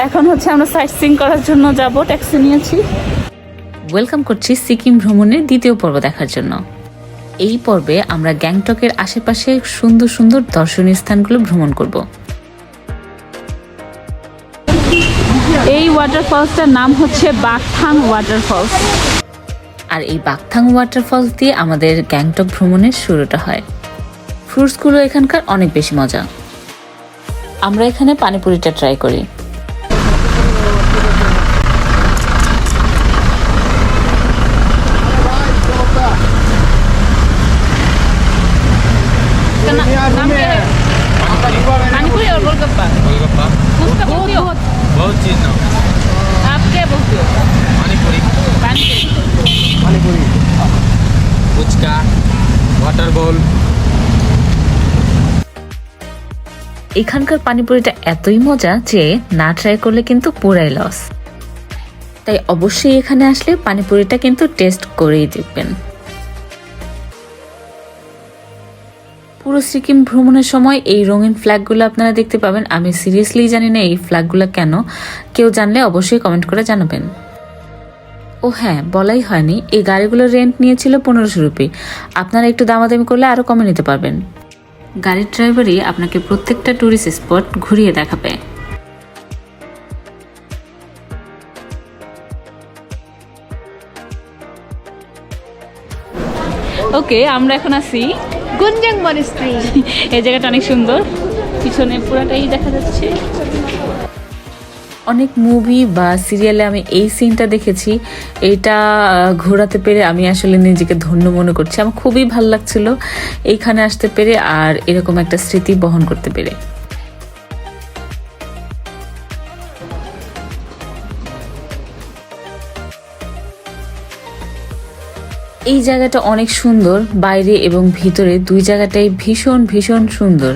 এখন হচ্ছে আমরা সাইট সিইং করার জন্য যাব, ট্যাক্সি নিয়েছি। ওয়েলকাম করছি সিকিম ভ্রমণের দ্বিতীয় পর্ব দেখার জন্য। এই পর্বে আমরা গ্যাংটকের আশেপাশে সুন্দর সুন্দর দর্শনীয় স্থানগুলো ভ্রমণ করব। এই ওয়াটারফলসটার নাম হচ্ছে বাকথাং ওয়াটারফলস। আর এই বাকথাং ওয়াটারফলস দিয়ে আমাদের গ্যাংটক ভ্রমণের শুরুটা হয়। ফ্রুটসগুলো এখানকার অনেক বেশি মজা। আমরা এখানে পানিপুরিটা ট্রাই করি। पानीपुरी और गोलगप्पा। गोलगप्पा उसका बोलती हो? बहुत चीज ना आप क्या बोलते हो? पानीपुरी पानीपुरी। ফুচকা ওয়াটার বল। এখানকার পানিপুরিটা এতই মজা যে না ট্রাই করলে কিন্তু পুরাই লস। তাই অবশ্যই এখানে আসলে পানিপুরিটা কিন্তু টেস্ট করেই দেখবেন। পুরো সিকিম ভ্রমণের সময় এই রঙিন ফ্ল্যাগগুলো আপনারা দেখতে পাবেন। আমি সিরিয়াসলি জানি না এই ফ্ল্যাগগুলো কেন, কেউ জানলে অবশ্যই কমেন্ট করে জানাবেন। ও হ্যাঁ, বলাই হয়নি, এই গাড়িগুলোর রেন্ট নিয়েছিল 1500 রুপি। আপনারা একটু দামাদামি করলে আরও কমে নিতে পারবেন। গাড়ির ড্রাইভারই আপনাকে প্রত্যেকটা ট্যুরিস্ট স্পট ঘুরিয়ে দেখাবে। ওকে, আমরা এখন আছি গুঞ্জাং মনেস্ট্রি। এই জায়গাটা অনেক সুন্দর, পিছনে পুরাটাই দেখা যাচ্ছে। অনেক মুভি বা সিরিয়ালে আমি এই সিনটা দেখেছি। এটা ঘোরাতে পেরে আমি আসলে নিজেকে ধন্য মনে করছি। আমার খুবই ভালো লাগছিল এইখানে আসতে পেরে আর এরকম একটা স্মৃতি বহন করতে পেরে। এই জায়গাটা অনেক সুন্দর, বাইরে এবং ভিতরে দুই জায়গাটাই ভীষণ ভীষণ সুন্দর।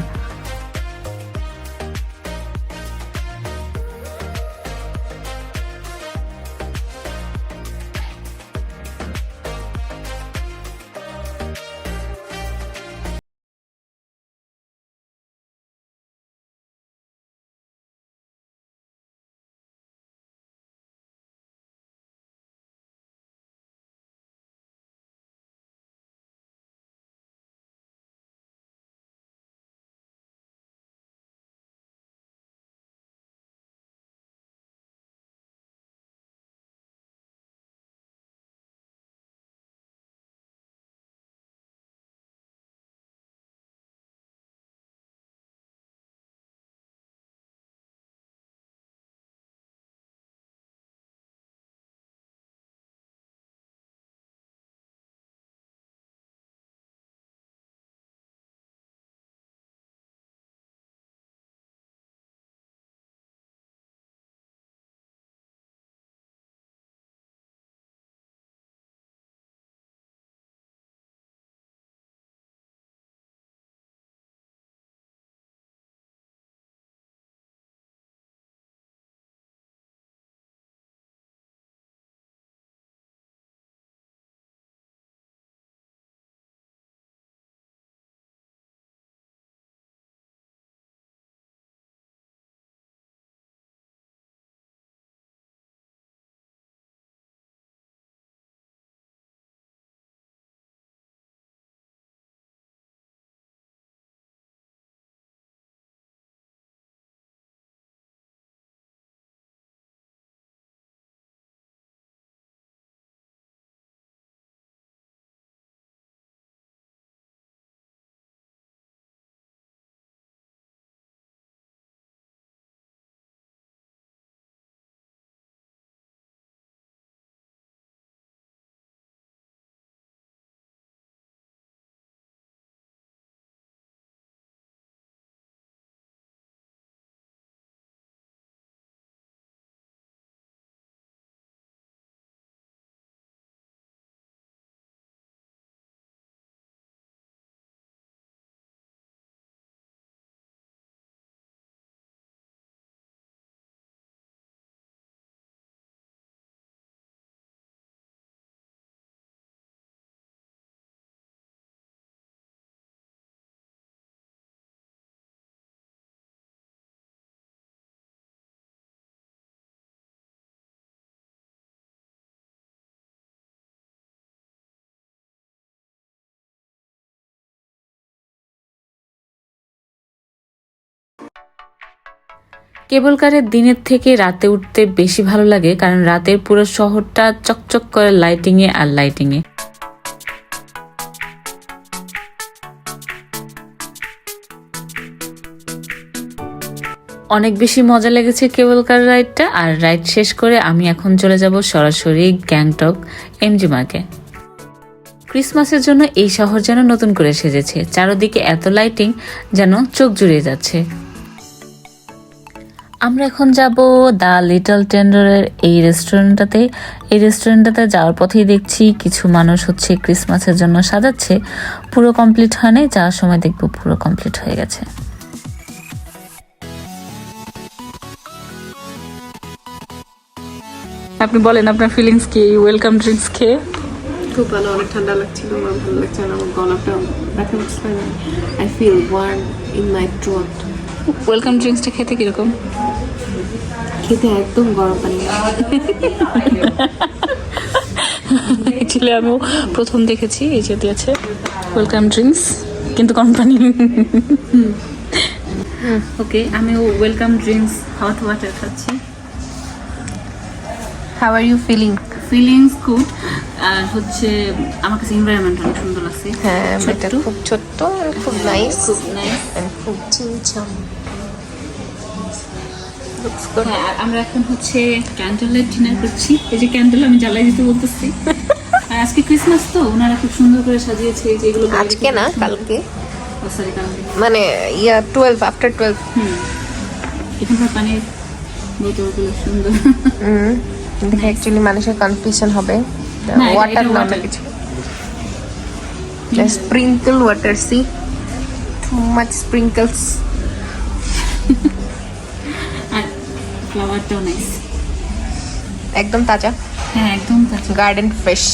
কেবল কারের দিনের থেকে রাতে উঠতে বেশি ভালো লাগে, কারণ রাতের পুরো শহরটা চকচক করে লাইটিংয়ে আর লাইটিংয়ে। অনেক বেশি মজা লেগেছে কেবল কার রাইডটা। আর রাইড শেষ করে আমি এখন চলে যাব সরাসরি গ্যাংটক এমজি মার্গে। ক্রিসমাসের জন্য এই শহর যেন নতুন করে সেজেছে, চারদিকে এত লাইটিং যেন চোখ জুড়িয়ে যাচ্ছে। আমরা এখন যাব দ্য লিটল টেন্ডারের এই রেস্টুরেন্টটাতে। এই রেস্টুরেন্টটাতে যাওয়ার পথেই দেখছি কিছু মানুষ হচ্ছে ক্রিসমাসের জন্য সাজাচ্ছে। পুরো কমপ্লিট হয় নাই, যাওয়ার সময় দেখবো পুরো কমপ্লিট হয়ে গেছে। আপনি বলেন আপনার ফিলিংস কি ওয়েলকাম ড্রিঙ্কস খেয়ে? খুব ভালো, অনেক ঠান্ডা লাগছিল, আমার ভালো লাগছে না, আমার গলাটা ব্যথা করছে। I feel warm in my throat. Welcome ড্রিঙ্কসটা খেতে কিরকম? খেতে একদম গরম পানি। অ্যাকচুয়ালি আমিও প্রথম দেখেছি এই যে দিয়েছে ওয়েলকাম ড্রিঙ্কস, কিন্তু কোম্পানি। ওকে, আমিও ওয়েলকাম ড্রিঙ্কস হট ওয়াটার খাচ্ছি। How are you feeling? Feelings good. আর হচ্ছে আমার কাছে এনভায়রনমেন্ট অনেক সুন্দর লাগছে। হ্যাঁ, এটা খুব ছোট্ট, খুব নাইস, খুব নাইস, খুব চিমচাম। হ্যাঁ। আর আমরা এখন হচ্ছে ক্যান্ডেল লাইট ডিনার করছি। এই যে ক্যান্ডেল আমি জ্বালাই দিতে বলতেছি। আর আজকে ক্রিসমাস তো ওনারা খুব সুন্দর করে সাজিয়েছে এই যেগুলো। আজকে না, কালকে, সরি কালকে। মানে 12 আফটার 12। এখানকার পানির বোতলগুলো সুন্দর। দেখে অ্যাকচুয়ালি মানুষের কনফিউশন হবে, না, ওয়াটার এটা না water। কিছু, sprinkle water. See too much sprinkles. আর ফ্লাওয়ারটাও নাইস, একদম তাজা, হ্যাঁ একদম তাজা। Garden fresh.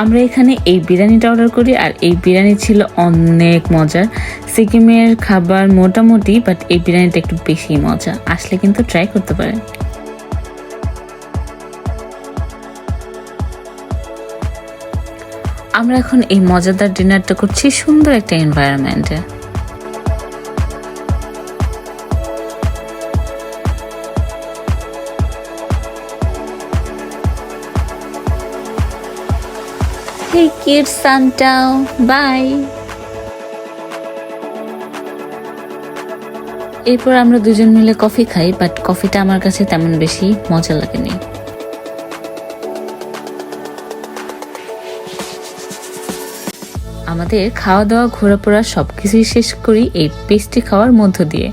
আমরা এখানে এই বিরিয়ানিটা অর্ডার করি, আর এই বিরিয়ানি ছিল অনেক মজার। সিকিমের খাবার মোটামুটি, বাট এই বিরিয়ানিটা একটু বেশি মজা। আসলে কিন্তু ট্রাই করতে পারেন। আমরা এখন এই মজাদার ডিনারটা করছি সুন্দর একটা এনভায়রনমেন্টে। Hey kids, Santa, bye. এরপর আমরা দুজন মিলে কফি খাই, বাট কফিটা আমার কাছে তেমন বেশি মজা লাগেনি। আমাদের খাওয়া দাওয়া ঘোরাফোরা সবকিছুই শেষ করি এই পেস্ট্রি খাওয়ার মধ্য দিয়ে।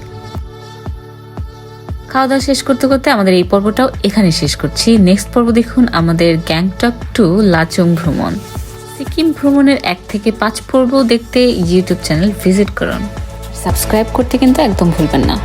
খাওয়া দাওয়া শেষ করতে করতে আমাদের এই পর্বটাও এখানে শেষ করছি। নেক্সট পর্ব দেখুন আমাদের গ্যাংটক টু লাচুং ভ্রমণ। সিকিম ভ্রমণের 1 থেকে 5 পর্ব দেখতে ইউটিউব চ্যানেল ভিজিট করুন। সাবস্ক্রাইব করতে কিন্তু একদম ভুলবেন না।